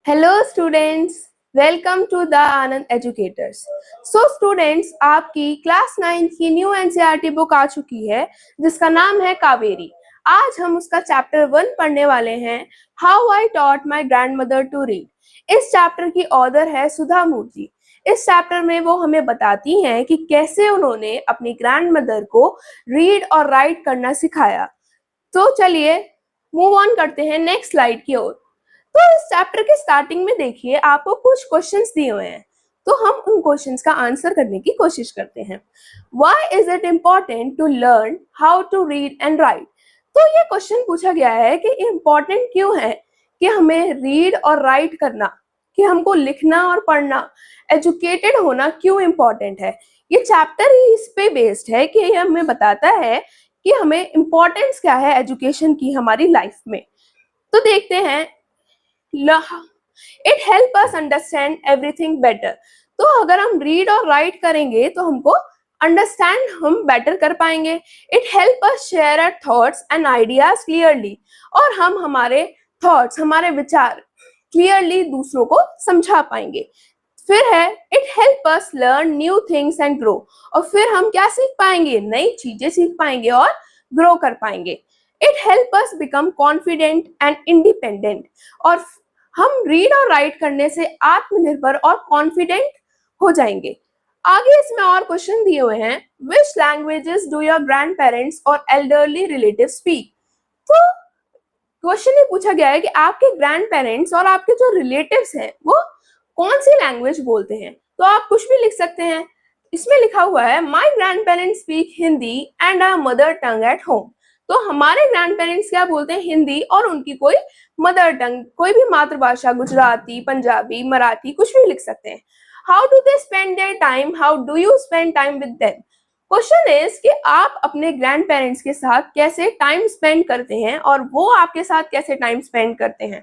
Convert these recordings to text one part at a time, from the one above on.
Hello students, welcome to the Anand educators. So students, आपकी class 9 की new NCERT book आ चुकी है जिसका नाम है कावेरी। आज हम उसका चैप्टर 1 पढ़ने वाले हैं, how I taught my grandmother to read. इस चैप्टर की ऑथर है सुधा मूर्ति। इस चैप्टर में वो हमें बताती हैं कि कैसे उन्होंने अपनी ग्रैंड मदर को रीड और राइट करना सिखाया। तो चलिए मूव ऑन करते हैं नेक्स्ट स्लाइड की ओर। तो इस चैप्टर के स्टार्टिंग में देखिए आपको कुछ क्वेश्चंस दिए हुए हैं, तो हम उन क्वेश्चंस का आंसर करने की कोशिश करते हैं। Why is it important to learn how to read and write? तो ये क्वेश्चन पूछा गया है कि इम्पोर्टेंट क्यों है कि हमें रीड और राइट करना, कि हमको लिखना और पढ़ना, एजुकेटेड होना क्यों इम्पोर्टेंट है। ये चैप्टर ही इस पे बेस्ड है कि ये हमें बताता है कि हमें इम्पोर्टेंस क्या है एजुकेशन की हमारी लाइफ में। तो देखते हैं, it help us understand everything better. तो अगर हम रीड और राइट करेंगे तो हमको अंडरस्टैंड हम बेटर कर पाएंगे। It help us share our thoughts and ideas clearly, और हम हमारे थॉट्स, हमारे विचार क्लियरली दूसरों को समझा पाएंगे। फिर है, it help us learn new things and grow. और फिर हम क्या सीख पाएंगे? नई चीजें सीख पाएंगे और ग्रो कर पाएंगे। It help us become confident and independent. और हम रीड और राइट करने से आत्मनिर्भर और कॉन्फिडेंट हो जाएंगे। आगे इसमें और क्वेश्चन दिए हुए हैं, which languages do your grandparents और एल्डरली रिलेटिव स्पीक? तो क्वेश्चन ये पूछा गया है कि आपके ग्रैंड पेरेंट्स और आपके जो रिलेटिव्स हैं वो कौन सी लैंग्वेज बोलते हैं। तो आप कुछ भी लिख सकते हैं। इसमें लिखा हुआ है, my grandparents speak Hindi and our mother tongue at home. तो हमारे ग्रैंड पेरेंट्स क्या बोलते हैं? हिंदी, और उनकी कोई मदर टंग, कोई भी मातृभाषा, गुजराती, पंजाबी, मराठी, कुछ भी लिख सकते हैं। How do they spend their time? How do you spend time with them? Question is कि आप अपने ग्रैंड पेरेंट्स के साथ कैसे टाइम स्पेंड करते हैं और वो आपके साथ कैसे टाइम स्पेंड करते हैं।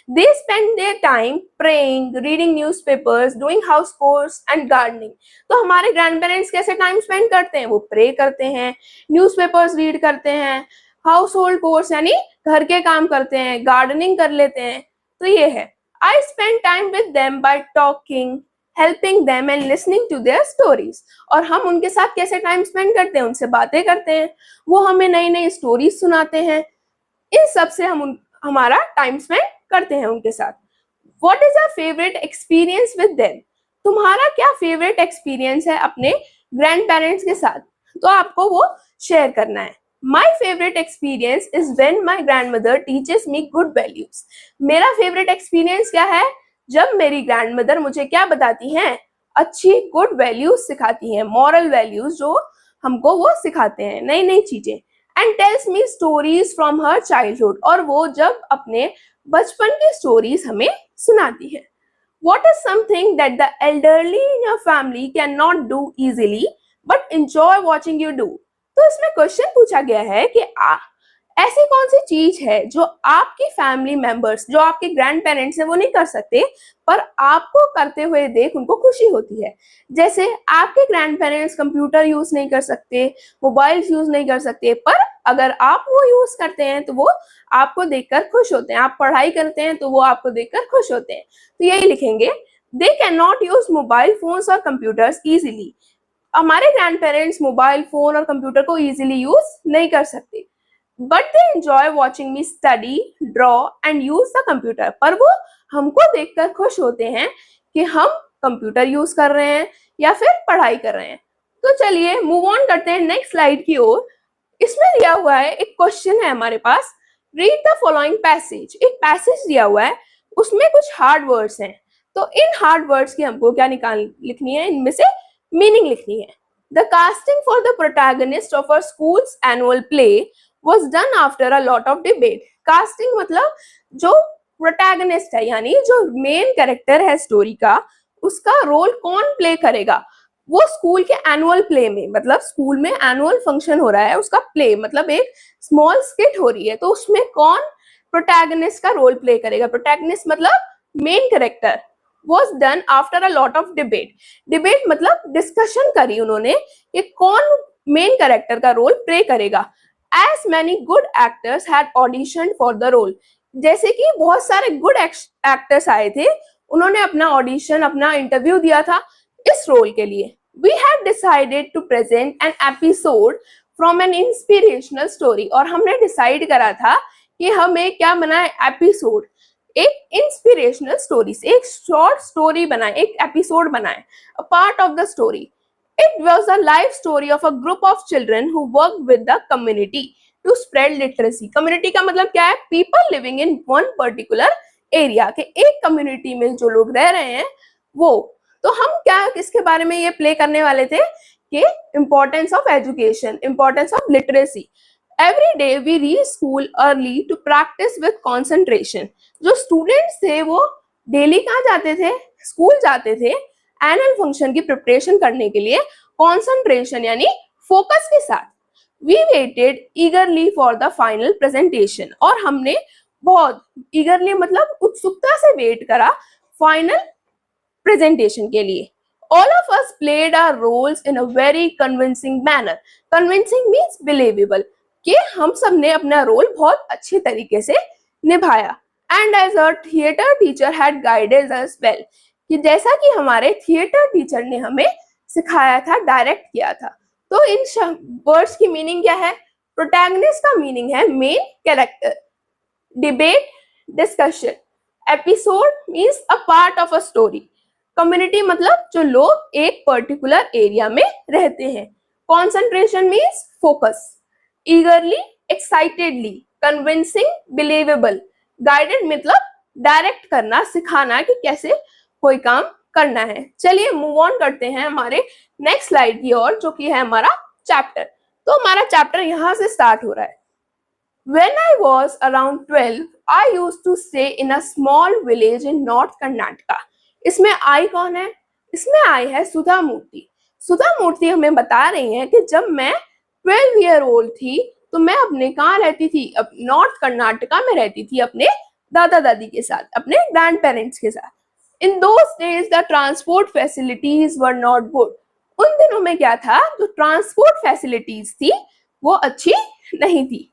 They spend their time praying, reading newspapers, doing house course and gardening. तो हमारे ग्रैंड पेरेंट्स कैसे टाइम स्पेंड करते हैं? वो प्रे करते हैं, न्यूज़पेपर्स रीड करते हैं, हाउस होल्ड कोर्स यानी घर के काम करते हैं, गार्डनिंग कर लेते हैं। तो ये है, I spend time with them by talking, helping them and listening to their stories. और हम उनके साथ कैसे टाइम स्पेंड करते हैं? उनसे बातें करते हैं, वो हमें नई नई स्टोरीज सुनाते हैं। इन सब से हम हमारा टाइम स्पेंड करते हैं उनके साथ। What is your favourite experience with them? तुम्हारा क्या फेवरेट एक्सपीरियंस है अपने ग्रैंड पेरेंट्स के साथ? तो आपको वो शेयर करना है। My favourite experience is when my grand mother teaches me good values. मेरा फेवरेट एक्सपीरियंस क्या है? जब मेरी ग्रैंड मदर मुझे क्या बताती हैं? अच्छी गुड वैल्यूज सिखाती हैं, मॉरल वैल्यूज जो हमको वो सिखाते हैं, नई नई चीजें। And tells me stories from her childhood, और वो जब अपने बचपन की स्टोरीज हमें सुनाती है। What is something that the elderly in your family cannot do easily but enjoy watching you do? तो इसमें क्वेश्चन पूछा गया है कि ऐसी कौन सी चीज है जो आपकी फैमिली मेंबर्स, जो आपके ग्रैंड पेरेंट्स हैं, वो नहीं कर सकते पर आपको करते हुए देख उनको खुशी होती है। जैसे आपके ग्रैंड पेरेंट्स कंप्यूटर यूज नहीं कर सकते, मोबाइल यूज नहीं कर सकते, पर अगर आप वो यूज करते हैं तो वो आपको देखकर खुश होते हैं। आप पढ़ाई करते हैं तो वो आपको देखकर खुश होते हैं। तो यही लिखेंगे, they can not use mobile phones और कंप्यूटर्स इजीली। हमारे ग्रैंड पेरेंट्स मोबाइल फोन और कंप्यूटर को इजीली यूज नहीं कर सकते, but they enjoy watching me study, draw and use the computer. पर वो हमको देखकर खुश होते हैं कि हम कंप्यूटर यूज कर रहे हैं या फिर पढ़ाई कर रहे हैं। तो चलिए मूव ऑन करते हैं नेक्स्ट स्लाइड की ओर। इसमें दिया हुआ है, एक क्वेश्चन है हमारे पास, रीड द फॉलोइंग पैसेज। एक पैसेज दिया हुआ है, उसमें कुछ हार्ड वर्ड्स हैं। तो इन हार्ड वर्ड्स की हमको क्या लिखनी है? इनमें से मीनिंग लिखनी है। The casting for the protagonist of our school's annual play was done after a lot of debate। Casting मतलब जो प्रोटैगनिस्ट है, यानी जो मेन कैरेक्टर है स्टोरी का, उसका रोल कौन प्ले करेगा? वो स्कूल के एनुअल प्ले में, मतलब स्कूल में एनुअल फंक्शन हो रहा है, उसका प्ले मतलब एक स्मॉल स्किट हो रही है, तो उसमें कौन प्रोटैगनिस्ट का रोल प्ले करेगा? प्रोटैगनिस्ट मतलब main character. was done after a lot of debate। Debate मतलब डिस्कशन करी उन्होंने कि कौन मेन कैरेक्टर का रोल प्ले करेगा। As many good actors had auditioned for the role। जैसे कि बहुत सारे गुड एक्टर्स आए थे, उन्होंने अपना ऑडिशन, अपना इंटरव्यू दिया था इस रोल के लिए। We have decided to present an episode from an inspirational story, और हमने डिसाइड करा था कि हमें क्या बनाए, एपिसोड, एक इंस्पिरेशनल स्टोरी से एक शॉर्ट स्टोरी बनाए, एक एपिसोड बनाए, a part of the story. It was a life story of a group of children who worked with the community to spread literacy. Community का मतलब क्या है? People living in one particular area, के एक community में जो लोग रह रहे हैं वो। तो हम क्या किसके बारे में ये प्ले करने वाले थे कि importance of education, importance of literacy. Every day we reach school early to practice with concentration. जो students थे वो डेली कहाँ जाते थे? स्कूल जाते थे एनुअल फंक्शन की प्रिपरेशन करने के लिए, कॉन्सेंट्रेशन यानी फोकस के साथ। We waited eagerly for the final presentation, और हमने बहुत ईगरली मतलब उत्सुकता से वेट करा फाइनल प्रेजेंटेशन के लिए। All of us played our roles in a very convincing manner. Convincing means believable, कि हम सब ने अपना रोल बहुत अच्छे तरीके से निभाया। And as a theatre teacher had guided us well, कि जैसा कि हमारे थिएटर टीचर ने हमें सिखाया था, डायरेक्ट किया था। तो इन वर्ड्स की मीनिंग क्या है? प्रोटैगनिस्ट का मीनिंग है main character, debate, discussion, episode means a part of a story, community मतलब जो लोग एक पर्टिकुलर एरिया में रहते हैं, concentration means focus, ईगरली, excitedly, convincing, believable, guided मतलब डायरेक्ट करना, सिखाना कि कैसे कोई काम करना है। चलिए मूव ऑन करते हैं हमारे नेक्स्ट स्लाइड की ओर, जो कि है हमारा चैप्टर। तो हमारा चैप्टर यहाँ से स्टार्ट हो रहा है। When I was around 12, I used to stay in a small village in North Karnataka. इसमें आई कौन है? इसमें आई है सुधा मूर्ति। सुधा मूर्ति हमें बता रही है कि जब मैं 12 ईयर ओल्ड थी तो मैं अपने कहाँ रहती थी? अब नॉर्थ कर्नाटका में रहती थी, अपने दादा दादी के साथ, अपने ग्रैंड पेरेंट्स के साथ। इन those days the transport facilities were not good. उन दिनों में क्या था? जो ट्रांसपोर्ट फैसिलिटीज थी वो अच्छी नहीं थी।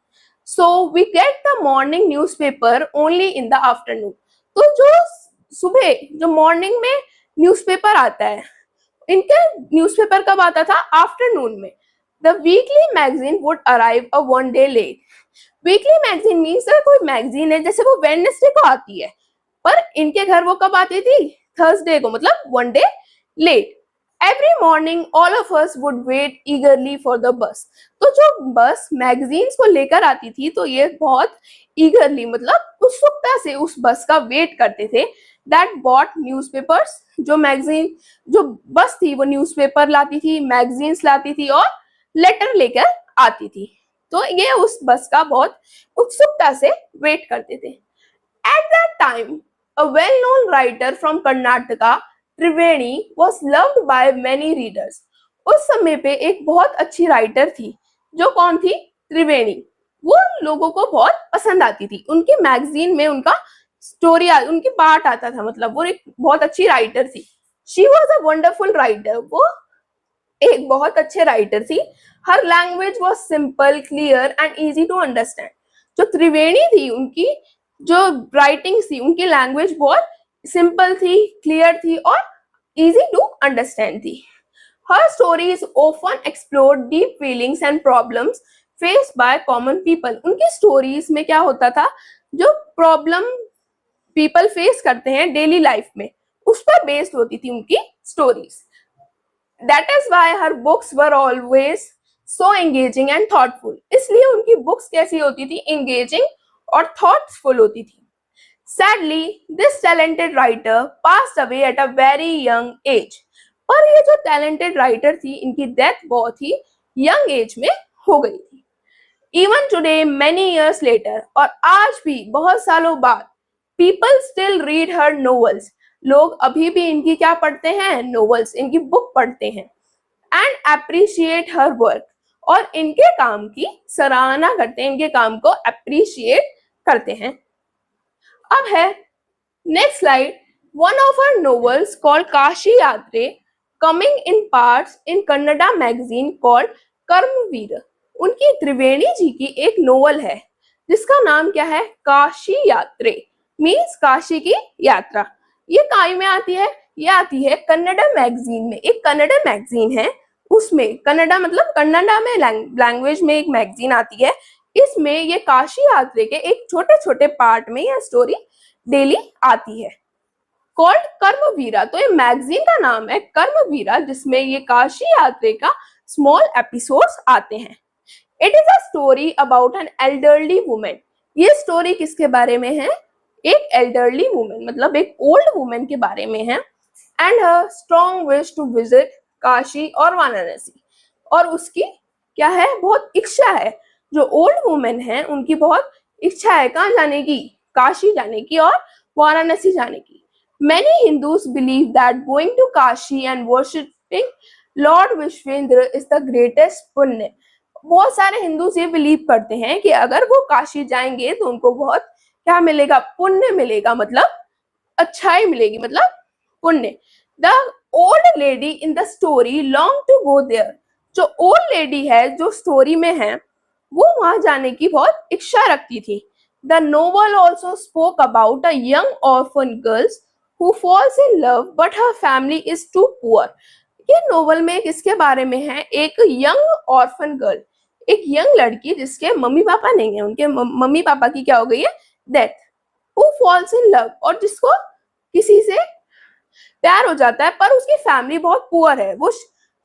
So we get the morning newspaper only in the afternoon. तो जो सुबह जो मॉर्निंग में न्यूज़पेपर आता है, इनका न्यूज़पेपर कब आता था? आफ्टरनून में। The weekly magazine would arrive a one day late. Weekly magazine means कोई मैगजीन है, जैसे वो वेडनेसडे को आती है, पर इनके घर वो कब आती थी? थर्सडे को, मतलब one day late. Every morning all of us would wait eagerly for the bus. तो जो बस मैगजीन्स को लेकर आती थी तो ये बहुत ईगरली मतलब उत्सुकता से उस बस का वेट करते थे। दैट बॉट न्यूज़पेपर्स, जो मैगजीन जो बस थी वो न्यूज़पेपर लाती थी, मैगजीन्स लाती थी और लेटर लेकर आती थी। तो ये उस बस का बहुत उत्सुकता से वेट करते थे। At that time a well known writer from Karnataka, Triveni, was loved by many readers. उस समय पे एक बहुत अच्छी राइटर थी, जो कौन थी? त्रिवेणी। वो लोगों को बहुत पसंद आती थी, उनकी मैगजीन में उनका स्टोरी, उनकी पार्ट आता था, मतलब वो एक बहुत अच्छी राइटर थी। She was a wonderful writer, वो एक बहुत अच्छे राइटर थी। Her language was simple, clear and easy to understand. जो त्रिवेणी थी, उनकी जो राइटिंग थी, उनकी लैंग्वेज बहुत सिंपल थी, क्लियर थी और इजी टू अंडरस्टैंड थी। Her stories often explore deep feelings and problems faced by common people. उनकी स्टोरीज में क्या होता था? जो प्रॉब्लम पीपल फेस करते हैं डेली लाइफ में, उस पर बेस्ड होती थी उनकी stories. That is why her books were always so engaging and thoughtful. इसलिए उनकी बुक्स कैसी होती थी? engaging और thoughtful होती थी। Sadly, this talented writer passed away at a very young age. पर ये जो talented writer थी, इनकी डेथ बहुत ही young age में हो गई थी। Even today, many years later, और आज भी बहुत सालों बाद, people still read her novels. लोग अभी भी इनकी क्या पढ़ते हैं? नोवेल्स, इनकी बुक पढ़ते हैं। एंड अप्रिशिएट हर वर्क, और इनके काम की सराहना करते हैं, इनके काम को अप्रिशिएट करते हैं। अब है next slide. One of her novels called Kashi Yatre coming in parts in Kannada magazine called Karmaveer. उनकी त्रिवेणी जी की एक नोवेल है जिसका नाम क्या है, काशी यात्रे, मीन्स काशी की यात्रा। ये काय में आती है, ये आती है कन्नड़ा मैगजीन में। एक कन्नड़ा मैगजीन है, उसमें कन्नड़ा मतलब कन्नड़ा में लैंग्वेज में एक मैगजीन आती है। इसमें ये काशी यात्रे के एक छोटे छोटे पार्ट में यह स्टोरी डेली आती है, कॉल्ड कर्मवीरा। तो ये मैगजीन का नाम है कर्मवीरा, जिसमें ये काशी यात्रे का स्मॉल एपिसोड्स आते हैं। It is a story about an elderly women. ये स्टोरी किसके बारे में है, एक एल्डरली वुमेन मतलब एक ओल्ड वुमेन के बारे में है। And her strong wish to visit Kashi और वाराणसी, और उसकी क्या है, बहुत इच्छा है। जो ओल्ड वुमेन है उनकी बहुत इच्छा है कहाँ जाने की, काशी जाने की और वाराणसी जाने की। Many Hindus believe that going to Kashi and worshipping Lord Vishwendra is the greatest पुण्य। बहुत सारे हिंदूज ये बिलीव करते हैं कि अगर वो काशी जाएंगे तो उनको बहुत क्या मिलेगा, पुण्य मिलेगा, मतलब अच्छाई मिलेगी, मतलब पुण्य। The old lady in the story long to go there. जो ओल्ड लेडी है जो स्टोरी में है, वो वहां जाने की बहुत इच्छा रखती थी। The novel also spoke about a young orphan girls who falls in love but her family is too poor। ये नोवेल में किसके बारे में है, एक यंग ऑर्फन गर्ल, एक यंग लड़की जिसके मम्मी पापा नहीं है, उनके मम्मी पापा की क्या हो गई है, death. who falls in love, और जिसको किसी से प्यार हो जाता है पर उसकी फैमिली बहुत पुअर है, वो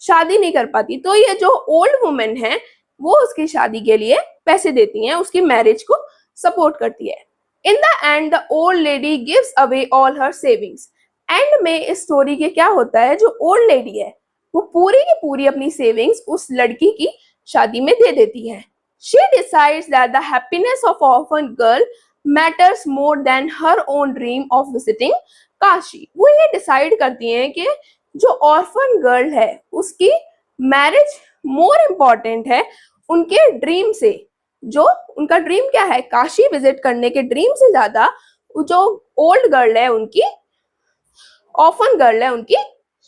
शादी नहीं कर पाती। तो ये जो ओल्ड वुमेन है वो उसकी शादी के लिए पैसे देती है, उसकी मैरिज को सपोर्ट करती है। In the end the old lady gives away all her savings. And में इस स्टोरी के क्या होता है, जो ओल्ड लेडी है वो पूरी की पूरी अपनी सेविंग्स उस लड़की की शादी में दे देती है। She decides that the happiness of orphan girl matters more than her own dream of visiting Kashi. वो ये डिसाइड करती हैं कि जो ऑर्फन गर्ल है उसकी मैरिज मोर इम्पोर्टेंट है उनके ड्रीम से। जो उनका ड्रीम क्या है, काशी विजिट करने के ड्रीम से ज्यादा जो ओल्ड गर्ल है उनकी, ऑर्फन गर्ल है उनकी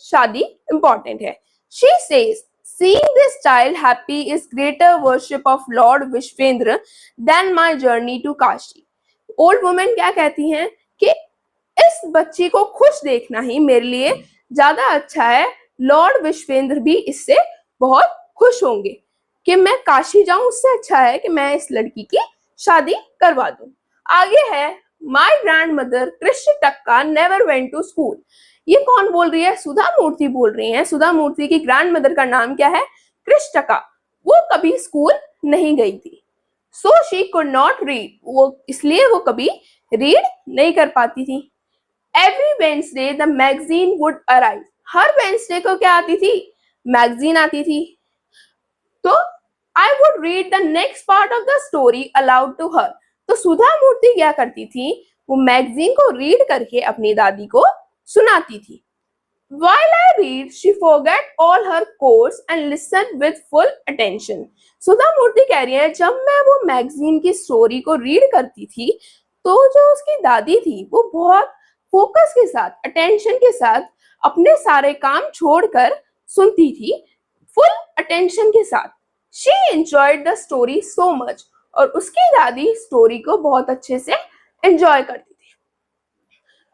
शादी इम्पोर्टेंट है। She says seeing this child happy is greater worship of Lord Vishwendra than my journey to Kashi। Old women क्या कहती हैं कि इस बच्ची को खुश देखना ही मेरे लिए ज्यादा अच्छा है, लॉर्ड विश्वेंद्र भी इससे बहुत खुश होंगे कि मैं काशी जाऊं, उससे अच्छा है कि मैं इस लड़की की शादी करवा दूं। आगे है my grandmother Krishtakka never went to school. ये कौन बोल रही है, सुधा मूर्ति बोल रही है। सुधा मूर्ति की ग्रैंड मदर का नाम क्या है, कृष्ण टक्का। वो कभी स्कूल नहीं गई थी। So she could not read, वो इसलिए वो कभी रीड नहीं कर पाती थी। Every Wednesday the magazine would arrive. हर वेंसडे को क्या आती थी, मैगजीन आती थी। तो I would read the next part of the story aloud to her. तो सुधा मूर्ति क्या करती थी, वो मैगजीन को रीड करके अपनी दादी को सुनाती थी। While I read, she forget all her chores and listen with full attention। सुधा मूर्ति कह रही है जब मैं वो मैगजीन की स्टोरी को रीड करती थी तो जो उसकी दादी थी वो बहुत फोकस के साथ, अटेंशन के साथ अपने सारे काम छोड़कर सुनती थी, फुल अटेंशन के साथ। She enjoyed the story so much। और उसकी दादी स्टोरी को बहुत अच्छे से एंजॉय करती थी।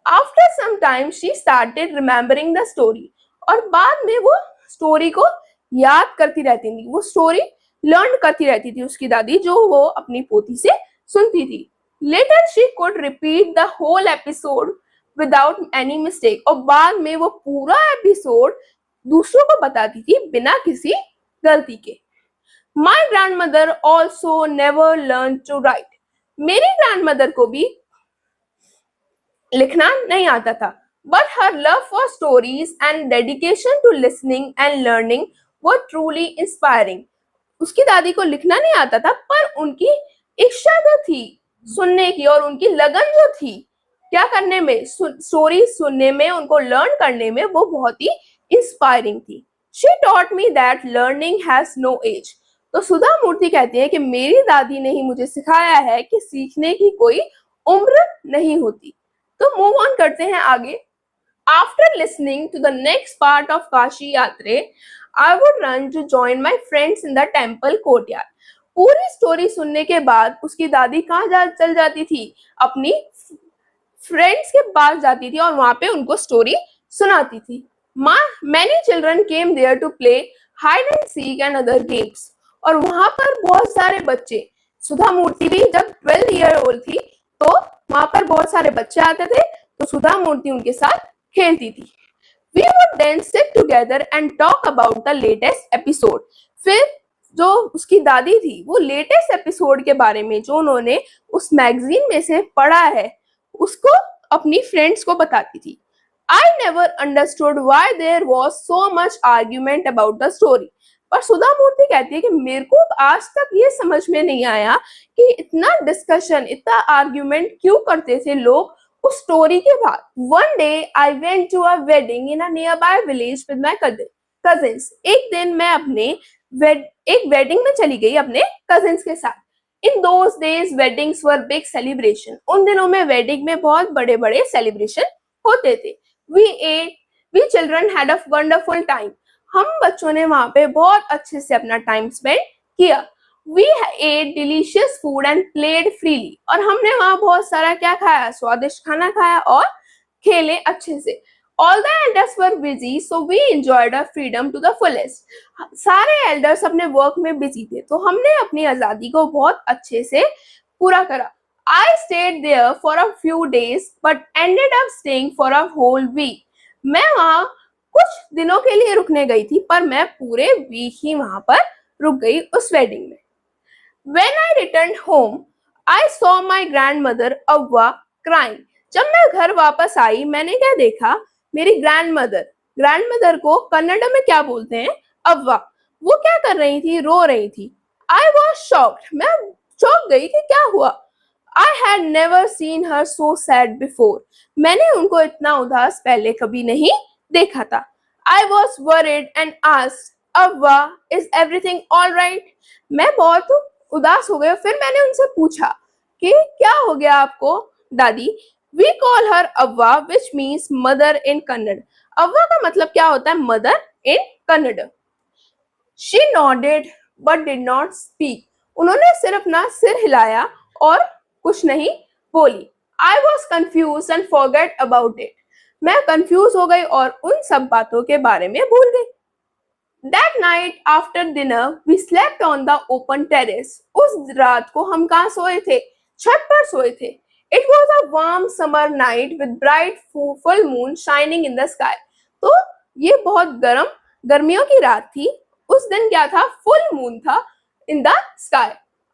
After some time she started remembering the story। और बाद में वो स्टोरी को याद करती रहती थी, वो स्टोरी लर्न करती रहती थी उसकी दादी, जो वो अपनी पोती से सुनती थी। Later she could repeat the whole episode without any mistake। और बाद में वो पूरा एपिसोड दूसरों को बताती थी बिना किसी गलती के। My grandmother also never learned to write। मेरी ग्रैंडमदर को भी लिखना नहीं आता था। But her love for stories and dedication to listening and learning were truly inspiring। उसकी दादी को लिखना नहीं आता था पर उनकी इच्छा जो थी सुनने की और उनकी लगन जो थी क्या करने में, स्टोरी सुनने में, उनको लर्न करने में, वो बहुत ही इंस्पायरिंग थी। She taught me that learning has no age। तो सुधा मूर्ति कहती है कि मेरी दादी ने ही मुझे सिखाया है कि सीखने की कोई उम्र नहीं होती। तो मूव ऑन करते हैं आगे। After listening to the next part of Kashi Yatre, I would run to join my friends in the temple courtyard। पूरी स्टोरी सुनने के बाद उसकी दादी कहाँ चल जाती थी, अपनी फ्रेंड्स के पास जाती थी और वहां पे उनको स्टोरी सुनाती थी। माँ many children came there to play hide and seek and other games, और वहां पर बहुत सारे बच्चे, सुधा मूर्ति भी जब 12 ईयर ओल्ड थी तो वहां पर बहुत सारे बच्चे आते थे, तो सुधा मूर्ति उनके साथ खेलती थी। We would then sit together and talk about the latest episode. फिर जो उसकी दादी थी वो लेटेस्ट एपिसोड के बारे में जो उन्होंने उस मैगजीन में से पढ़ा है उसको अपनी फ्रेंड्स को बताती थी। I never understood why there was so much argument about the story. पर सुधा मूर्ति कहती है कि मेरे को आज तक ये समझ में नहीं आया कि इतना डिस्कशन, इतना आर्ग्यूमेंट क्यों करते थे लोग उस स्टोरी के बाद। One day I went to a wedding in a nearby village with my cousins. एक दिन मैं अपने एक वेडिंग में चली गई अपने कजिन्स के साथ। In those days weddings were big celebration. उन दिनों में वेडिंग में बहुत बड़े बड़े सेलिब्रेशन होते थे। We ate, we children had a wonderful time. हम बच्चों ने वहां पे बहुत अच्छे से अपना टाइम स्पेंड किया। We ate delicious food and played freely. और हमने वहां बहुत सारा क्या खाया, स्वादिष्ट खाना खाया और खेले अच्छे से। All the elders were busy, so we enjoyed our freedom to the fullest. सारे एल्डर्स अपने वर्क में बिजी थे, तो हमने अपनी आजादी को बहुत अच्छे से पूरा करा। I stayed there for a few days, but ended up staying for a whole week. मैं वहां कुछ दिनों के लिए रुकने गई थी, पर मैं पूरे वीक ही वहां पर रुक गई उस वेडिंग में। When I returned home, I saw my grandmother Avva crying. जब मैं घर वापस आई मैंने क्या देखा, मेरी ग्रैंडमदर को कन्नड़ में क्या बोलते हैं, अव्वा, वो क्या कर रही थी, रो रही थी। I was shocked. मैं चौंक गई कि क्या हुआ। I had never seen her so sad before. मैंने उनको इतना उदास पहले कभी नहीं देखा था। I was worried and asked, Avva, is everything all right? मैं बहुत उदास हो गई, फिर मैंने उनसे पूछा कि क्या हो गया आपको दादी। We call her Avva, which means mother in Kannada. अव्वा का मतलब क्या होता है, mother in Kannada. She nodded but did not speak. उन्होंने सिर्फ ना सिर हिलाया और कुछ नहीं बोली। I was confused and forgot about it. मैं कंफ्यूज हो गई और उन सब बातों के बारे में भूल गई। That night after dinner we slept on the open terrace. उस रात को हम कहाँ सोए थे, छत पर सोए थे। It was a warm summer night with bright full moon shining in the sky. तो ये बहुत गर्मियों की रात थी। उस दिन क्या था, फुल मून था in the sky.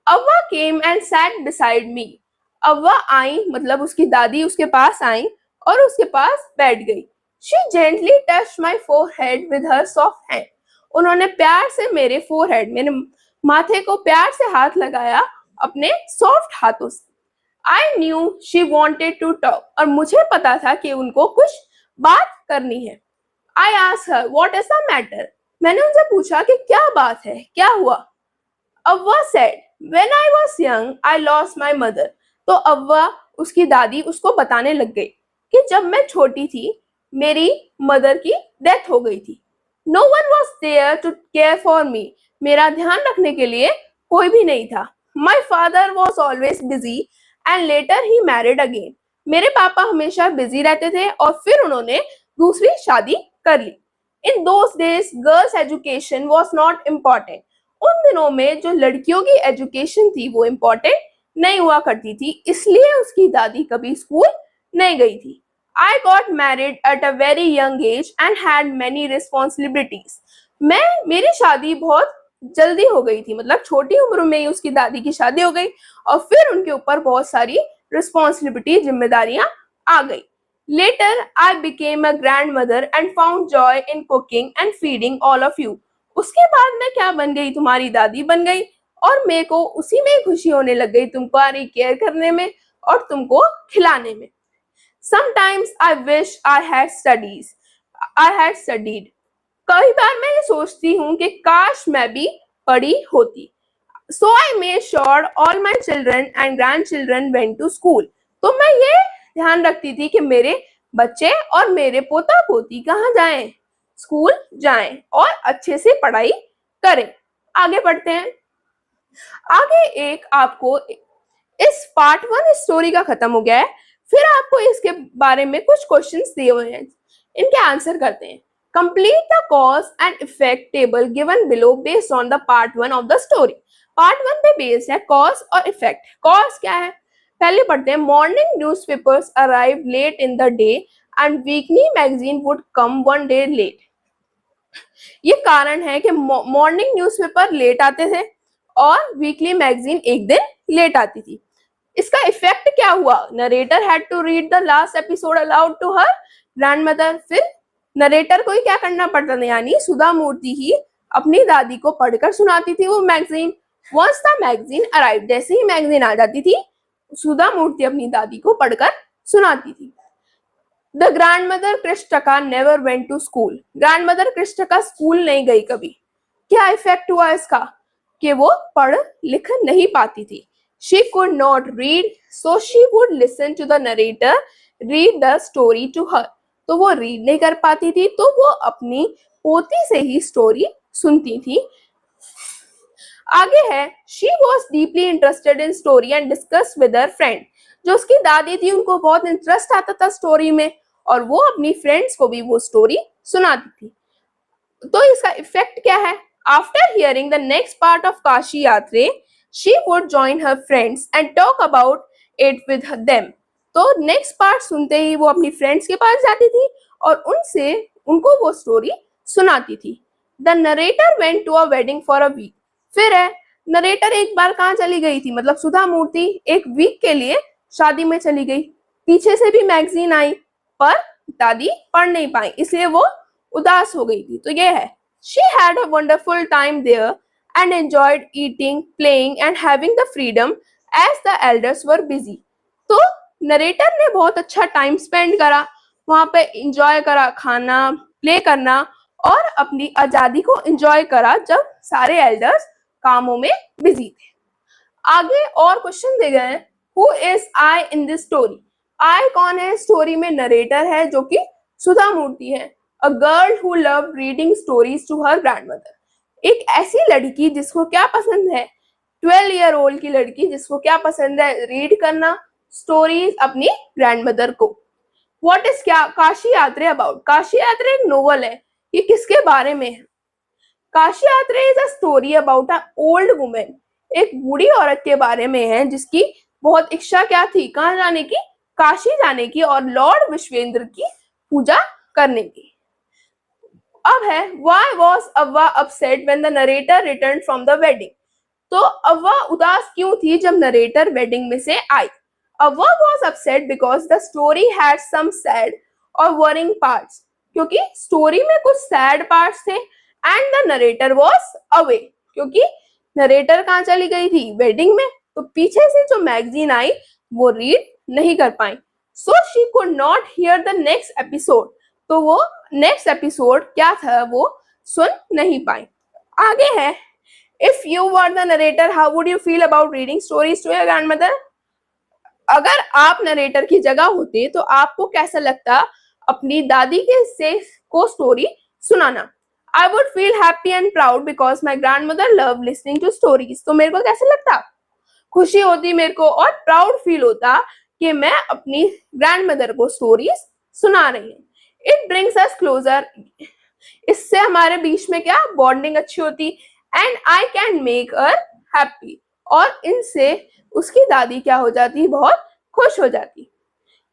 अव्वा came and sat beside me. अव्वा आई मतलब उसकी दादी उसके पास आई और उसके पास बैठ गई। She gently touched my forehead with her soft hand. उन्होंने प्यार से मेरे फोरहेड, मेरे माथे को प्यार से हाथ लगाया अपने सॉफ्ट हाथों से। I knew she wanted to talk. और मुझे पता था कि उनको कुछ बात करनी है। I asked her, what is the matter? मैंने उनसे पूछा कि क्या बात है, क्या हुआ। अव्वा said, when I was young, I lost my mother. तो अव्वा उसकी दादी उसको बताने लग गई कि जब मैं छोटी थी मेरी मदर की डेथ हो गई थी। No one was there to care for me. मेरा ध्यान रखने के लिए कोई भी नहीं था। My father was always busy and later he married again. मेरे पापा हमेशा बिजी रहते थे और फिर उन्होंने दूसरी शादी कर ली। In those days, girls' education was not important. उन दिनों में जो लड़कियों की एजुकेशन थी वो इम्पोर्टेंट नहीं हुआ करती थी, इसलिए उसकी दादी कभी स्कूल नहीं गई थी। I got married at a very young age and had many responsibilities. मेरी शादी बहुत जल्दी हो गई थी, मतलब छोटी उम्र में ही उसकी दादी की शादी हो गई और फिर उनके ऊपर बहुत सारी रिस्पॉन्सिबिलिटी, जिम्मेदारियां आ गई। Later, I became a grandmother and found joy in cooking and feeding all of you. उसके बाद मैं क्या बन गई, तुम्हारी दादी बन गई और मेरे को उसी में खुशी होने लग गई, तुम्हारी केयर करने में और तुमको खिलाने में। Sometimes I wish I had studied. कई बार मैं ये सोचती हूँ कि काश मैं भी पढ़ी होती। So I made sure all my children and grandchildren went to school. तो मैं ये ध्यान रखती थी कि मेरे बच्चे और मेरे पोता पोती कहाँ जाएं, स्कूल जाएं और अच्छे से पढ़ाई करें। आगे बढ़ते हैं। आगे एक आपको इस पार्ट 1 स्टोरी का खत्म हो गया है, फिर आपको इसके बारे में कुछ क्वेश्चंस दिए हुए हैं, इनके आंसर करते हैं। Complete the cause and effect table given below based on the part 1 of the story. Part 1 पे बेस्ड है कॉज और इफेक्ट। कॉज क्या है, पहले पढ़ते हैं। Morning newspapers arrive late in the day and weekly magazine would come one day late. ये कारण है कि मॉर्निंग न्यूज़पेपर लेट आते थे और वीकली मैगजीन एक दिन लेट आती थी। इसका इफेक्ट क्या हुआ, narrator had to read the last episode aloud to her grandmother. फिर नरेटर को ही क्या करना पड़ता था, यानी सुधा मूर्ति ही अपनी दादी को पढ़कर सुनाती थी वो magazine. Once the magazine arrive, जैसे ही मैगजीन आ जाती थी सुधा मूर्ति अपनी दादी को पढ़कर सुनाती थी। The grandmother Krishtakka never went to school. Grandmother Krishtakka school नहीं गई कभी। क्या इफेक्ट हुआ इसका, कि वो पढ़ लिख नहीं पाती थी। She could not read, so she would listen to the narrator read the story to her. तो वो रीड नहीं कर पाती थी, तो वो अपनी पोती से ही स्टोरी सुनती थी। आगे है, she was deeply interested in story and discussed with her friend. जो उसकी दादी थी उनको बहुत इंटरेस्ट आता था स्टोरी में और वो अपनी फ्रेंड्स को भी वो स्टोरी सुनाती थी। तो इसका इफेक्ट क्या है, after hearing the next part of Kashi यात्रे she would join her friends and talk about it with them. तो नेक्स्ट पार्ट सुनते ही वो अपनी फ्रेंड्स के पास जाती थी और उनसे उनको वो स्टोरी सुनाती थी। The narrator went to a wedding for a week. फिर है, नरेटर एक बार कहाँ चली गई थी, मतलब सुधा मूर्ति एक वीक के लिए शादी में चली गई। पीछे से भी मैगजीन आई पर दादी पढ़ नहीं पाई, इसलिए वो उदास हो गई थी। तो ये है, she had a wonderful time there and enjoyed eating, playing and having the freedom as the elders were busy. तो नरेटर ने बहुत अच्छा टाइम स्पेंड करा, वहां पे एंजॉय करा, खाना, प्ले करना और अपनी आजादी को एंजॉय करा जब सारे एल्डर्स कामों में बिजी थे। आगे और क्वेश्चन दे गए हैं, who is I in this story. I कौन है स्टोरी में, नरेटर है जो कि सुधा मूर्ति है। A girl who love reading stories to her grandmother. एक ऐसी लड़की जिसको क्या पसंद है, 12 ईयर ओल्ड की लड़की जिसको क्या पसंद है, रीड करना स्टोरीज अपनी ग्रैंडमदर को। व्हाट इज क्या काशी यात्रे अबाउट। काशी यात्रे एक नोवेल है, ये किसके बारे में है। काशी यात्रे is a story about a old women. एक बूढ़ी औरत के बारे में है जिसकी बहुत इच्छा क्या थी, कहाँ जाने की, काशी जाने की और लॉर्ड विश्वेंद्र की पूजा करने की। अब है, why was अव्वा upset when the narrator returned from the wedding। तो अव्वा उदास क्यों थी जब नरेटर वेडिंग में से आई। अव्वा was upset because the story had some sad or worrying parts। क्योंकि स्टोरी में कुछ सैड पार्ट्स थे and the narrator was away। क्योंकि नरेटर कहाँ चली गई थी, वेडिंग में, तो पीछे से जो मैगजीन आई वो रीड नहीं कर पाई। So she could not hear the next episode। तो वो नेक्स्ट एपिसोड क्या था वो सुन नहीं पाई। आगे है, if you were the narrator how would you feel about reading stories to your grandmother. अगर आप नरेटर की जगह होते तो आपको कैसा लगता अपनी दादी के से को स्टोरी सुनाना। I would feel happy and proud because my grandmother love listening to stories. तो मेरे को कैसा लगता, खुशी होती मेरे को और प्राउड फील होता कि मैं अपनी ग्रैंडमदर को स्टोरीज सुना रही हूँ। It brings us closure. इससे हमारे बीच में क्या बॉन्डिंग अच्छी होती and I can make her happy. और इनसे उसकी दादी क्या हो जाती, बहुत खुश हो जाती।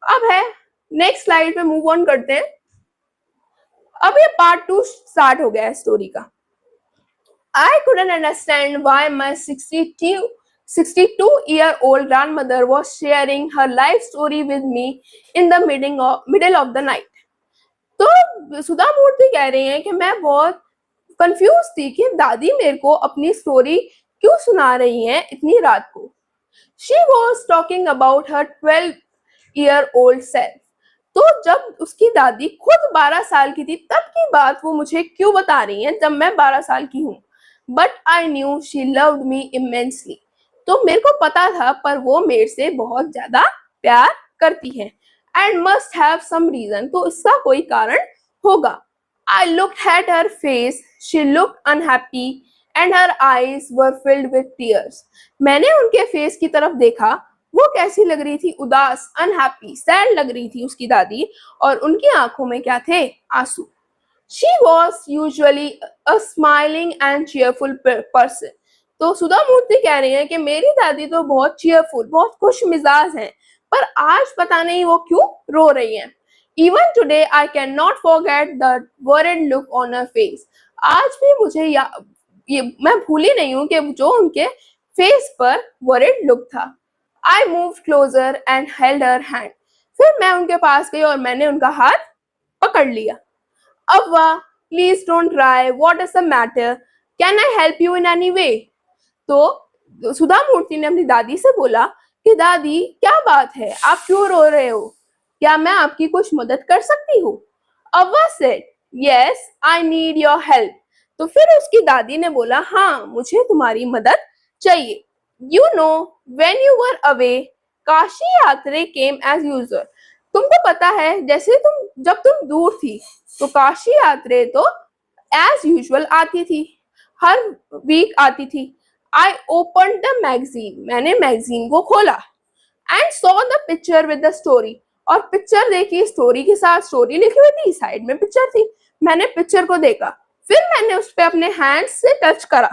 अब है, नेक्स्ट स्लाइड पे मूव ऑन करते हैं। अब ये पार्ट 2 स्टार्ट हो गया है स्टोरी का। I couldn't understand why my 62-year-old grandmother was sharing her life story with me in the middle of the night। तो सुधा मूर्ति कह रही हैं कि मैं बहुत कंफ्यूज थी कि दादी मेरे को अपनी स्टोरी क्यों सुना रही हैं इतनी रात को। She was talking about her 12-year-old self। तो जब उसकी दादी खुद 12 साल की थी तब की बात वो मुझे क्यों बता रही हैं जब मैं 12 साल की हूँ। But I knew she loved me immensely। तो मेरे को पता था पर वो मेरे से बहुत ज्यादा प्यार करती है। And must have some reason। तो इसका कोई कारण होगा। I looked at her face, she looked unhappy and her eyes were filled with tears. मैंने उनके फेस की तरफ देखा, वो कैसी लग रही थी, उदास, अनहैप्पी, सैड लग रही थी उसकी दादी, और उनकी आंखों में क्या थे, आंसू. She was usually a smiling and cheerful person. तो सुधा मूर्ति कह रही है कि मेरी दादी तो बहुत cheerful, बहुत खुश मिजाज हैं, पर आज पता नहीं वो क्यों रो रही हैं. Even today I cannot forget the worried look on her face. आज भी मुझे ये मैं भूली नहीं हूँ कि जो उनके फेस पर worried look था. I moved closer and held her hand. फिर मैं उनके पास गई और मैंने उनका हाथ पकड़ लिया. Avva, please don't cry, what is the matter, can I help you in any way. तो सुधा मूर्ति ने अपनी दादी से बोला कि दादी क्या बात है, आप क्यों रो रहे हो, क्या मैं आपकी कुछ मदद कर सकती हूँ. Avva said yes I need your help. तो फिर उसकी दादी ने बोला हाँ मुझे तुम्हारी मदद चाहिए. You know when you were away Kashi यात्रे केम एज यूजुअल. तुमको पता है जैसे जब तुम दूर थी तो काशी यात्रे तो एज यूजुअल आती थी, हर वीक आती थी. आई ओपन द मैगजीन, मैंने मैगजीन को खोला. And saw the picture with the story, और पिक्चर देखी, स्टोरी के साथ स्टोरी लिखी हुई थी, साइड में पिक्चर थी. मैंने पिक्चर को देखा, फिर मैंने उस पर अपने हैंड से टच करा,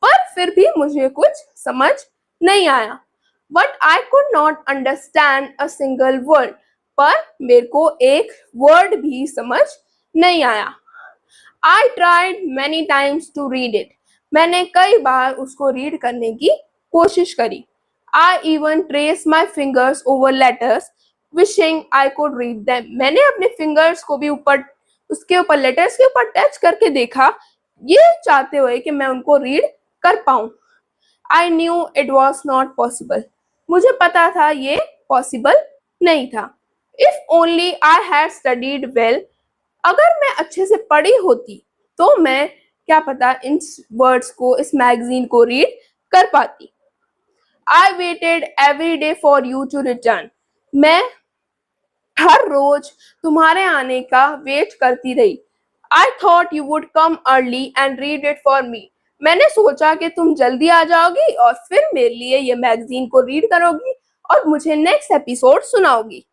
पर फिर भी मुझे कुछ समझ नहीं आया. But I could not understand a single word, पर मेरे को एक वर्ड भी समझ नहीं आया. I tried many times to read it, मैंने कई बार उसको रीड करने की कोशिश करी. I even trace my fingers over letters wishing I could read them. मैंने अपने फिंगर्स को भी उसके ऊपर लेटर्स के ऊपर टच करके देखा, ये चाहते हुए कि मैं उनको रीड कर पाऊं. I knew it was not possible, मुझे पता था ये पॉसिबल नहीं था. If only I had studied well, अगर मैं अच्छे से पढ़ी होती तो मैं क्या पता इन वर्ड्स को, इस मैगजीन को रीड कर पाती. I waited every day for you to return, मैं हर रोज तुम्हारे आने का वेट करती रही. I thought you would come early and read it for me, मैंने सोचा कि तुम जल्दी आ जाओगी और फिर मेरे लिए ये मैगजीन को रीड करोगी और मुझे नेक्स्ट एपिसोड सुनाओगी.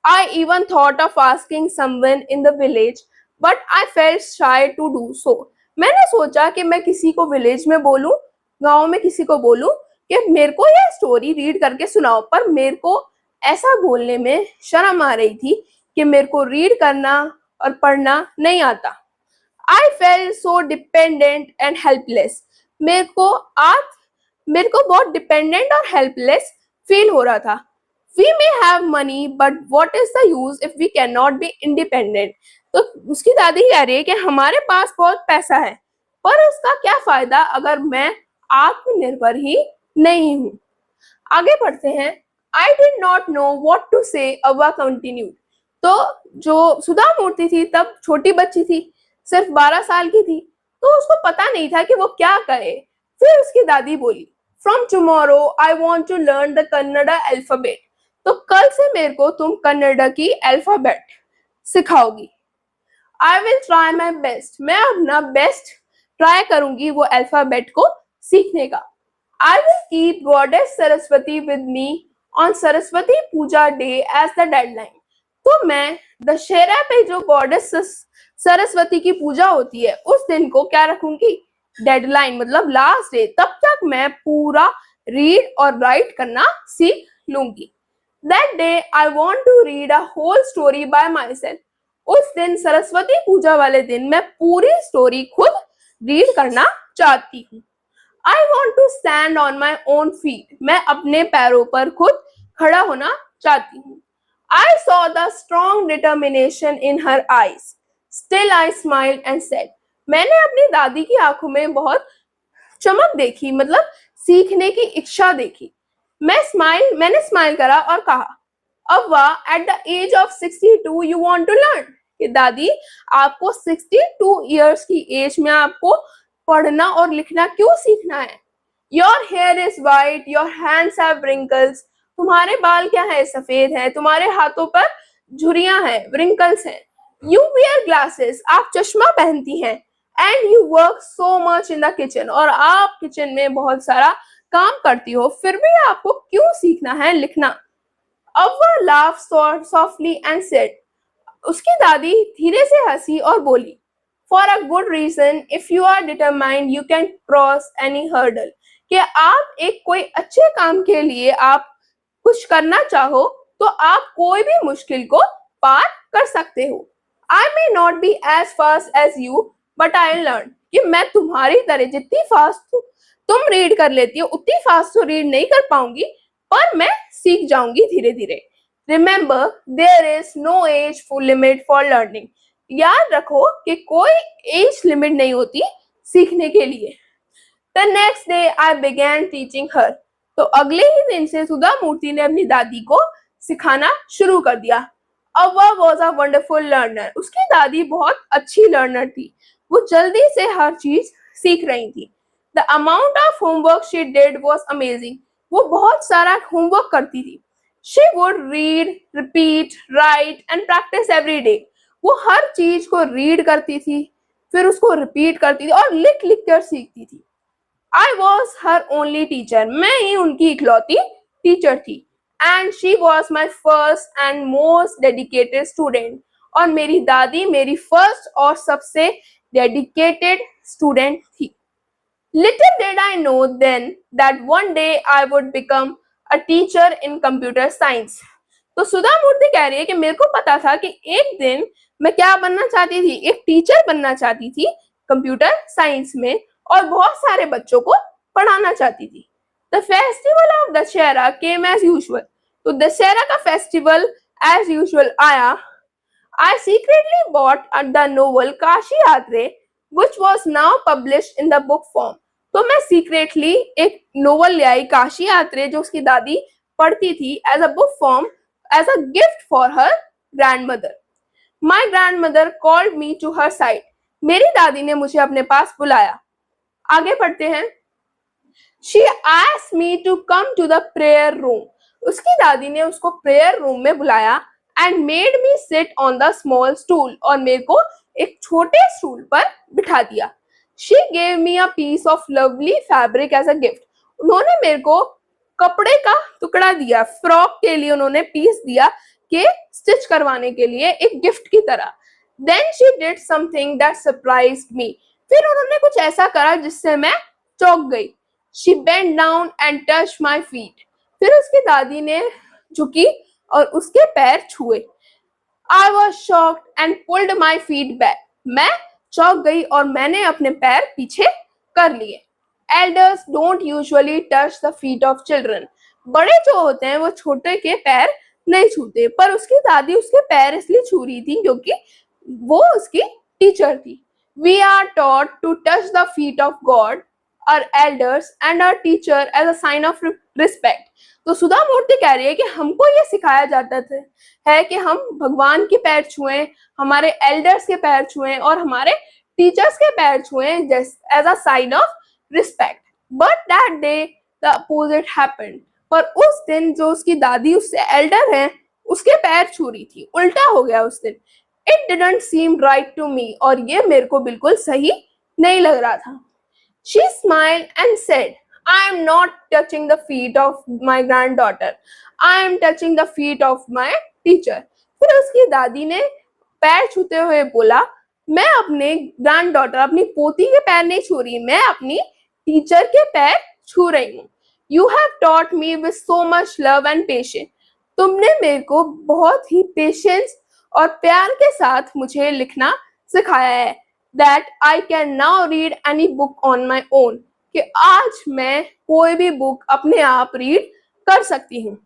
I even thought of asking someone in the village, but I felt shy to do so. मैंने सोचा कि मैं किसी को विलेज में बोलूं, गांव में किसी को बोलूं कि मेरे को यह स्टोरी रीड करके सुनाओ, पर मेरे को ऐसा बोलने में शर्म आ रही थी कि मेरे को रीड करना और पढ़ना नहीं आता. I felt so dependent and helpless. मेरे को बहुत डिपेंडेंट और हेल्पलेस फील हो रहा था. We may have money, but what is the use if we cannot be independent? तो उसकी दादी कह रही है कि हमारे पास बहुत पैसा है, पर उसका क्या फायदा अगर मैं आत्मनिर्भर ही नहीं हूँ. आगे बढ़ते हैं. I did not know what to say, अव्वा continued. तो जो सुधा मूर्ति थी तब छोटी बच्ची थी, सिर्फ 12 साल की थी, तो उसको पता नहीं था कि वो क्या करे. फिर उसकी दादी बोली From tomorrow I want to learn the Kannada alphabet. तो कल से मेरे को तुम कन्नड़ की अल्फाबेट सिखाओगी. I will try my best, मैं अपना बेस्ट ट्राई करूंगी वो अल्फाबेट को सीखने का. I will keep goddess Saraswati with me on Saraswati puja day as the deadline. तो मैं दशहरा पे जो गॉडेस सरस्वती की पूजा होती है उस दिन को क्या रखूंगी, डेडलाइन, मतलब लास्ट डे. तब तक मैं पूरा रीड और राइट करना सीख लूंगी. That day I want to read a whole story by myself. उस दिन सरस्वती पूजा वाले दिन मैं पूरी स्टोरी खुद रीड करना चाहती हूँ. I want to stand on my own feet. मैं अपने पैरों पर खुद खड़ा होना चाहती हूँ. I saw the strong determination in her eyes. Still I smiled and said. मैंने अपनी दादी की आंखों में बहुत चमक देखी, मतलब सीखने की इच्छा देखी. मैंने स्माइल करा और कहा Avva at the age of 62 you want to learn. कि दादी आपको 62 इयर्स की एज में आपको पढ़ना और लिखना क्यों सीखना है. Your here is white, your hands have wrinkles. तुम्हारे बाल क्या है, सफेद हैं, तुम्हारे हाथों पर झुर्रियां हैं, रिंकल्स हैं. यू वियर ग्लासेस, आप चश्मा पहनती हैं. And you work so much in the kitchen, और आप किचन में बहुत सारा काम करती हो, फिर भी आपको क्यों सीखना है लिखना? Avva laugh softly and said, उसकी दादी धीरे से हंसी और बोली, for a good reason, if you are determined you can cross any hurdle, कि आप एक कोई अच्छे काम के लिए आप कुछ करना चाहो तो आप कोई भी मुश्किल को पार कर सकते हो। I may not be as fast as you but I learn, कि मैं तुम्हारी तरह जितनी फास्ट तुम रीड कर लेती हो उतनी फास्ट तो रीड नहीं कर पाऊंगी, पर मैं सीख जाऊंगी धीरे धीरे। Remember, there is no age full limit for learning, याद रखो कि कोई एज लिमिट नहीं होती सीखने के लिए। The next day I began teaching her. तो अगले ही दिन से सुधा मूर्ति ने अपनी दादी को सिखाना शुरू कर दिया। अव्वा was a wonderful learner. उसकी दादी बहुत अच्छी लर्नर थी, वो जल्दी से हर चीज सीख रही थी। The amount of homework she did was amazing. वो बहुत सारा होमवर्क करती थी। She would read, repeat, write and practice every day. वो हर चीज को रीड करती थी, फिर उसको रिपीट करती थी और लिख लिख कर सीखती थी। I was her only teacher. मैं ही उनकी इकलौती टीचर थी। And she was my first and most dedicated student. और मेरी दादी मेरी फर्स्ट और सबसे डेडिकेटेड स्टूडेंट थी। Little did I know then that one day I would become a teacher in computer science. तो सुधा मूर्ति कह रही है कि मेरे को पता था कि एक दिन मैं क्या बनना चाहती थी, एक टीचर बनना चाहती थी कंप्यूटर साइंस में, और बहुत सारे बच्चों को पढ़ाना चाहती थी। The festival of Dussehra came as usual, तो दशहरा का फेस्टिवल एज यूजुअल आया। I secretly bought the novel Kashi Yatre which was now published in the book form, तो मैं सीक्रेटली एक नोवेल ले आई काशी यात्रे जो उसकी दादी पढ़ती थी as a book from as a gift for her grandmother. My grandmother called me to her side, मेरी दादी ने मुझे अपने पास बुलाया। आगे पढ़ते हैं। She asked me to come to the prayer room. उसकी दादी ने उसको प्रेयर रूम में बुलाया and made me sit on the small stool, और मेरे को एक छोटे स्टूल पर बिठा दिया। She gave me a piece of lovely fabric as a gift. उन्होंने मेरे को कपड़े का टुकड़ा दिया, फ्रॉक के लिए उन्होंने पीस दिया कि स्टिच करवाने के लिए एक गिफ्ट की तरह। Then she did something that surprised me. फिर उन्होंने कुछ ऐसा करा जिससे मैं चौंक गई। She bent down and touched my feet. फिर उसकी दादी ने झुकी और उसके पैर छुए। I was shocked and pulled my feet back. मैं चौंक गई और मैंने अपने पैर पीछे कर लिए। Elders don't usually touch the feet of children. बड़े जो होते हैं वो छोटे के पैर नहीं छूते, पर उसकी दादी उसके पैर इसलिए छू रही थी क्योंकि वो उसकी टीचर थी। We are taught to touch the feet of God, our elders and our teacher as a sign of respect. तो सुधा मूर्ति कह रही है कि हमको ये सिखाया जाता है कि हम भगवान के पैर छुएं, हमारे एल्डर्स के पैर छुएं और हमारे टीचर्स के पैर छुएं as a sign of respect. But that day the opposite happened, पर उस दिन जो उसकी दादी उससे एल्डर है उसके पैर छू रही थी, उल्टा हो गया उस दिन। It didn't seem right to me, और ये मेरे को बिल्कुल सही नहीं लग रहा था। She smiled and said, I am not touching the feet of my granddaughter. I am touching the feet of my teacher. फिर उसकी दादी ने पैर छूते हुए बोला, मैं अपने ग्रैंडडॉटर अपनी पोती के पैर नहीं छू रही, मैं अपनी टीचर के पैर छू रही हूँ। You have taught me with so much love and patience. तुमने मेरे को बहुत ही पेशेंस और प्यार के साथ मुझे लिखना सिखाया है। That I can now read any book on my own, कि आज मैं कोई भी बुक अपने आप रीड कर सकती हूँ।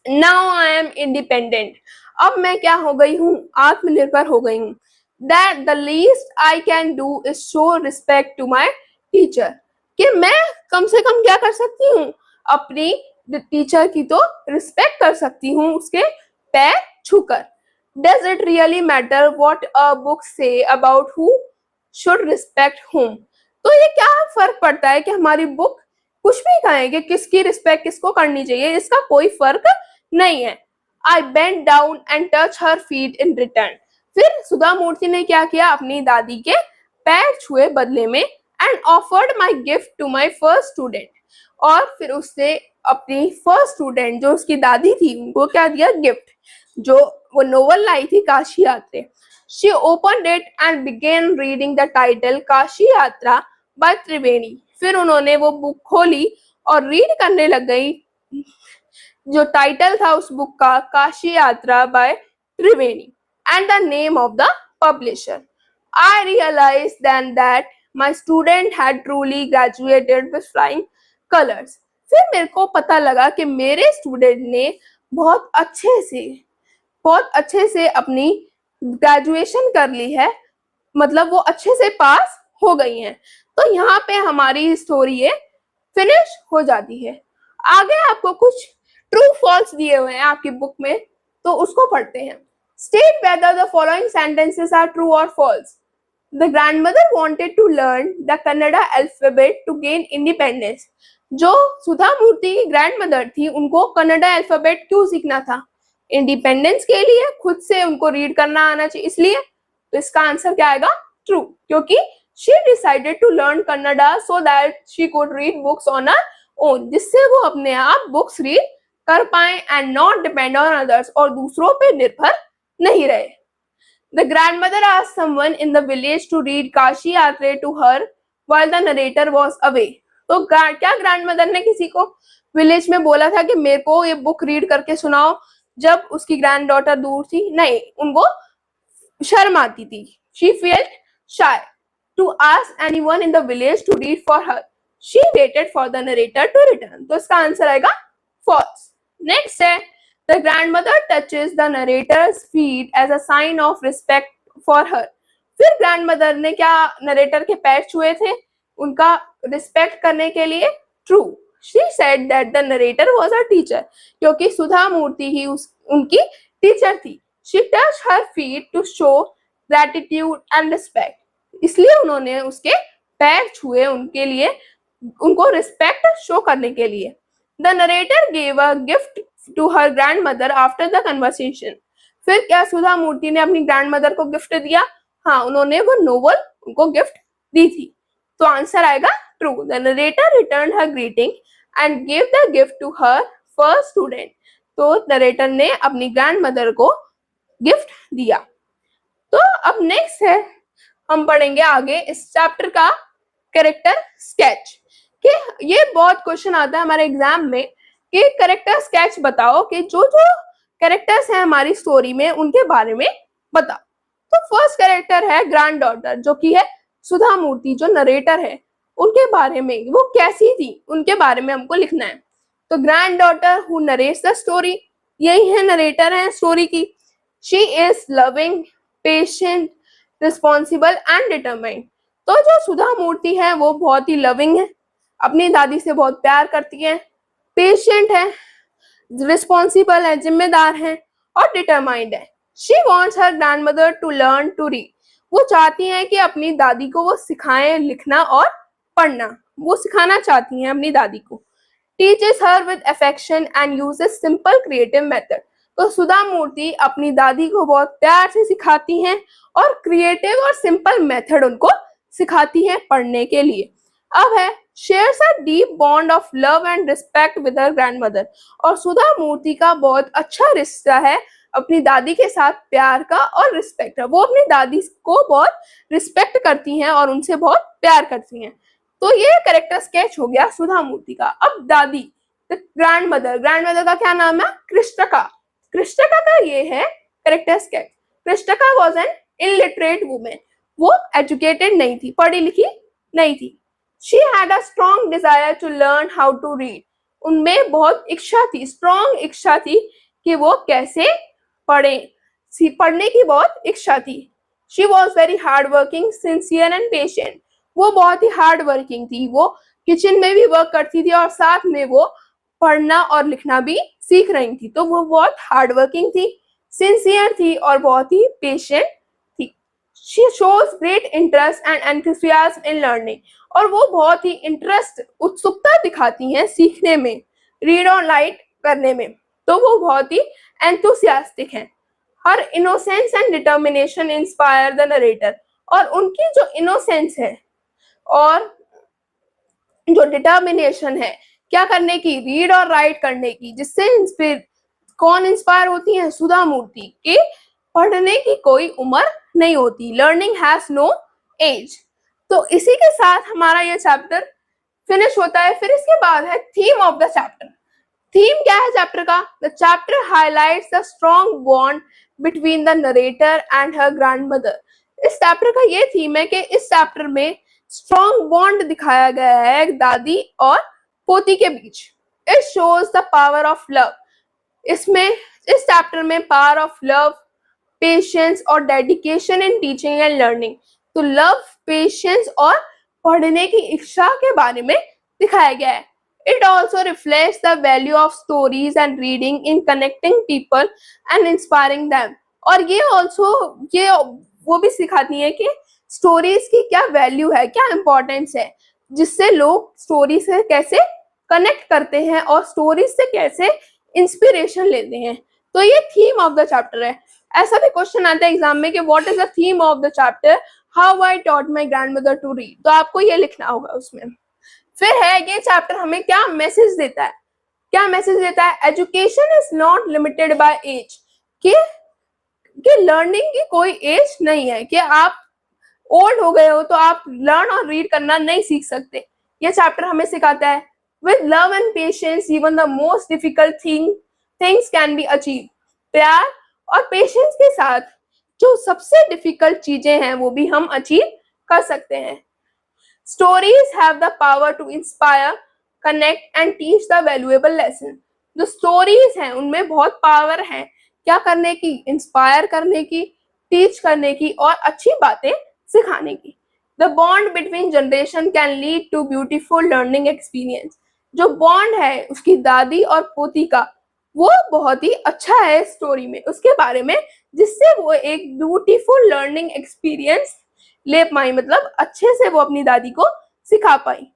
Now I am independent. अब मैं क्या हो गई हूँ, आत्मनिर्भर हो गई हूँ। That the least I can do is show respect to my teacher, कि मैं कम से कम क्या कर सकती हूँ, अपनी टीचर की तो रिस्पेक्ट कर सकती हूँ उसके पैर छूकर। Does it really matter what a book say about who should respect whom? तो ये क्या फर्क पड़ता है कि हमारी बुक कुछ भी कहे कि किसकी रिस्पेक्ट किसको करनी चाहिए, इसका कोई फर्क नहीं है। I bent down and touched her feet in return. फिर सुधा मूर्ति ने क्या किया, अपनी दादी के पैर छुए बदले में and offered my gift to my first student. और फिर उसने अपनी फर्स्ट स्टूडेंट जो उसकी दादी थी उनको क्या दिया, गिफ्ट, जो वो नोवेल लाई थी काशी यात्रा। She opened it and began reading the title Kashi यात्रा by त्रिवेणी। फिर उन्होंने वो बुक खोली और रीड करने लग गई। जो टाइटल था उस बुक का, Kashi Yatra by Triveni, and the name of the publisher. I realized then that my student had truly graduated with flying colors। फिर मेरे को पता लगा कि मेरे स्टूडेंट ने बहुत अच्छे से अपनी ग्रेजुएशन कर ली है, मतलब वो अच्छे से पास हो गई हैं। तो यहाँ पे हमारी स्टोरी ये फिनिश हो जाती है। आगे आपको कुछ ट्रू फॉल्स दिए हुए हैं आपकी बुक में, तो उसको पढ़ते हैं। State whether the following sentences are true और false. The grandmother wanted to learn the Kannada alphabet to gain independence. जो सुधा मूर्ति की ग्रैंडमदर थी उनको कन्नड़ा अल्फाबेट क्यों सीखना था? इंडिपेंडेंस के लिए, खुद से उनको रीड करना आना चाहिए इसलिए। तो इसका आंसर क्या आएगा? ट्रू, क्योंकि she decided to learn Kannada so that she could read books on her own, जिससे वो अपने आप बुक्स रीड कर पाए and not depend on others, और दूसरों पे निर्भर नहीं रहे। The grandmother asked someone in the village to read Kashi Yatra to her while the narrator was away। तो क्या ग्रैंडमदर ने किसी को विलेज में बोला था कि मेरे को ये बुक रीड करके सुनाओ जब उसकी ग्रैंड डॉटर दूर थी? नहीं, उनको शर्म आती थी। She felt shy to ask anyone in the village to read for her। She waited for the narrator to return। तो इसका आंसर आएगा false। नेक्स्ट है, the grandmother touches the narrator's feet as a sign of respect for her। फिर grandmother ने क्या narrator के पैर छुए थे उनका रिस्पेक्ट करने के लिए? True. She said that the narrator was a teacher, क्योंकि सुधा मूर्ति ही उनकी टीचर थी। She touched her feet to show gratitude and respect। इसलिए उन्होंने उसके पैर छुए उनके लिए, उनको रिस्पेक्ट शो करने के लिए। The narrator gave a gift to her grandmother after the conversation। फिर क्या सुधा मूर्ति ने अपनी ग्रैंडमदर को गिफ्ट दिया? हाँ, उन्होंने वो नोवेल उनको गिफ्ट दी थी। तो आंसर आएगा true. The narrator returned her greeting and gave the gift to her first student। तो नरेटर ने अपनी ग्रैंडमदर को गिफ्ट दिया। तो अब नेक्स्ट है, हम पढ़ेंगे आगे इस चैप्टर का कैरेक्टर स्केच। कि ये बहुत क्वेश्चन आता है हमारे एग्जाम में कि कैरेक्टर स्केच बताओ कि जो जो कैरेक्टर्स हैं हमारी स्टोरी में उनके बारे में बताओ। तो फर्स्ट कैरेक्टर है ग्रैंड डॉटर, जो कि है सुधा मूर्ति, जो नरेटर है, उनके बारे में वो कैसी थी उनके बारे में हमको लिखना है। तो grand daughter who narrates the story, यही है नरेटर है स्टोरी की। She is loving, patient, responsible and determined. तो जो सुधा मूर्ति है वो बहुत ही लविंग है, अपनी दादी से बहुत प्यार करती है, पेशेंट है, रिस्पॉन्सिबल है, जिम्मेदार है, और डिटरमाइंड है। She wants her grandmother to learn to read. वो चाहती हैं कि अपनी दादी को वो सिखाएं लिखना और पढ़ना, वो सिखाना चाहती हैं अपनी दादी को। Teaches her with affection and uses simple creative method. तो सुधा मूर्ति अपनी दादी को बहुत प्यार से सिखाती हैं और क्रिएटिव और सिंपल मेथड उनको सिखाती हैं पढ़ने के लिए। अब है shares a deep bond of love and respect with her grandmother. और सुधा मूर्ति का बहुत अच्छा रिश्ता है अपनी दादी के साथ, प्यार का और रिस्पेक्ट है। वो अपनी दादी को बहुत रिस्पेक्ट करती हैं और उनसे बहुत प्यार करती हैं। तो ये कैरेक्टर स्केच हो गया सुधा मूर्ति का। अब दादी, ग्रैंडमदर, ग्रैंडमदर का क्या नाम है? कृष्णका। कृष्णका का ये है character sketch. Krishnakka was an illiterate women. वो एजुकेटेड नहीं थी, पढ़ी लिखी नहीं थी। She had a strong desire to learn how to read. उनमें बहुत इच्छा थी, स्ट्रॉन्ग इच्छा थी कि वो कैसे पढ़े, पढ़ने की बहुत इच्छा थी। She was very hard working, sincere and patient. वो बहुत ही हार्ड वर्किंग थी, वो किचन में भी वर्क करती थी और साथ में वो पढ़ना और लिखना भी सीख रही थी। तो वो बहुत हार्ड वर्किंग थी, सिंसियर थी और बहुत ही पेशेंट थी। She shows great interest and enthusiasm in learning. और वो बहुत ही इंटरेस्ट, उत्सुकता दिखाती हैं सीखने में, रीड और राइट करने में। तो वो बहुत ही एंथुसियास्टिक हैं। Her innocence and determination inspire the narrator. और उनकी जो इनोसेंस है और जो डिटर्मिनेशन है क्या करने की, रीड और राइट करने की, जिससे कौन इंस्पायर होती है, सुधा मूर्ति, कि पढ़ने की कोई उम्र नहीं होती, लर्निंग हैज नो एज। तो इसी के साथ हमारा ये चैप्टर फिनिश होता है। फिर इसके बाद है theme of the chapter. Theme क्या है चैप्टर का? The chapter highlights the strong bond between the narrator and her grandmother. इस चैप्टर का ये थीम है कि इस चैप्टर में स्ट्रॉन्ग बॉन्ड दिखाया गया है दादी और पोती के बीच। It shows the power of love. इसमें इस चैप्टर में पावर ऑफ लव, पेशेंस और dedication in teaching and learning, तो लव, पेशेंस और पढ़ने की इच्छा के बारे में दिखाया गया है। It also reflects the value of stories and reading in connecting people and inspiring them. और ये वो भी सिखाती है कि स्टोरीज की क्या वैल्यू है, क्या इंपॉर्टेंस है, जिससे लोग स्टोरी से कैसे कनेक्ट करते हैं और स्टोरीज से कैसे इंस्पिरेशन लेते हैं। तो ये थीम ऑफ द चैप्टर है। ऐसा भी क्वेश्चन आता है एग्जाम में कि what is the theme of the chapter, how I taught my grandmother to read, तो आपको ये लिखना होगा उसमें। फिर है ये चैप्टर हमें क्या मैसेज देता है, क्या मैसेज देता है? Education is not limited by age, कि लर्निंग की कोई एज नहीं है, कि आप ओल्ड हो गए हो तो आप लर्न और रीड करना नहीं सीख सकते। ये चैप्टर हमें सिखाता है with love and patience even the most difficult things can be achieve. प्यार और पेशेंस के साथ जो सबसे डिफिकल्ट चीजें हैं वो भी हम अचीव कर सकते हैं। Stories have the power to inspire, connect and teach the valuable lesson. जो स्टोरीज हैं उनमें बहुत पावर है क्या करने की, इंस्पायर करने की, टीच करने की और अच्छी बातें सिखाने की। The bond between generation can lead to beautiful learning experience. जो बॉन्ड है उसकी दादी और पोती का वो बहुत ही अच्छा है स्टोरी में, उसके बारे में, जिससे वो एक ब्यूटीफुल लर्निंग एक्सपीरियंस ले पाई, मतलब अच्छे से वो अपनी दादी को सिखा पाई।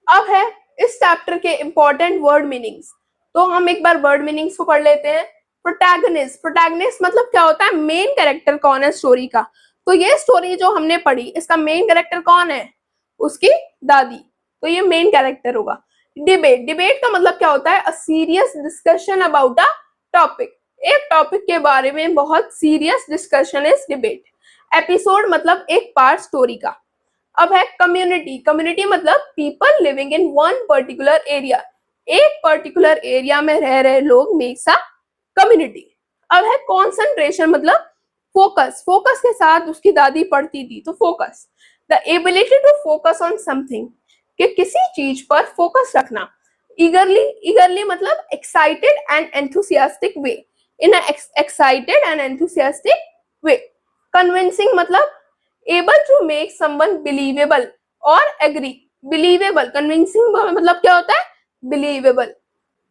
अब है इस चैप्टर के इंपॉर्टेंट वर्ड मीनिंग्स, तो हम एक बार वर्ड मीनिंग्स को पढ़ लेते हैं। प्रोटैगनिस्ट, प्रोटैगनिस्ट मतलब क्या होता है? मेन कैरेक्टर कौन है स्टोरी का। तो ये स्टोरी जो हमने पढ़ी इसका मेन कैरेक्टर कौन है? उसकी दादी, तो ये मेन कैरेक्टर होगा। डिबेट, डिबेट का मतलब क्या होता है? A serious discussion about a topic, एक टॉपिक के बारे में बहुत serious discussion is debate. Episode मतलब एक पार्ट स्टोरी का। अब है कम्युनिटी, कम्युनिटी मतलब people living in one particular area, एक पर्टिकुलर एरिया में रह रहे लोग मेक्स अ कम्युनिटी। अब है कॉन्सेंट्रेशन मतलब फोकस, फोकस के साथ उसकी दादी पढ़ती थी तो focus. The ability to focus on something, कि किसी चीज पर फोकस रखना। ईगरली, ईगरली मतलब excited and enthusiastic way, in excited and enthusiastic way. Convincing मतलब able to make someone believable और एग्री, बिलीवेबल, कन्विंसिंग मतलब क्या होता है? बिलीवेबल।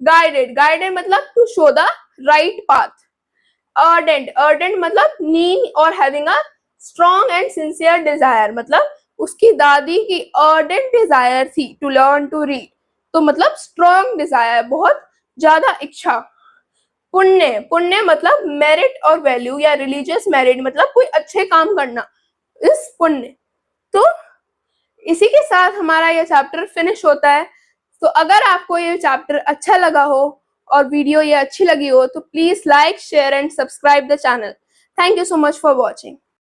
गाइडेड, गाइडेड मतलब to show the right path. Ardent, ardent मतलब नीड और having a strong and sincere desire, मतलब उसकी दादी की अर्डेंट डिजायर थी टू लर्न टू रीड, तो मतलब स्ट्रॉन्ग डिजायर, बहुत ज्यादा इच्छा। पुण्य, पुण्य मतलब मेरिट और वैल्यू या रिलीजियस मेरिट, मतलब कोई अच्छे काम करना, इस पुण्य। तो इसी के साथ हमारा ये चैप्टर फिनिश होता है। तो अगर आपको ये चैप्टर अच्छा लगा हो और वीडियो ये अच्छी लगी हो तो please like, share and subscribe the channel. Thank you so much for watching.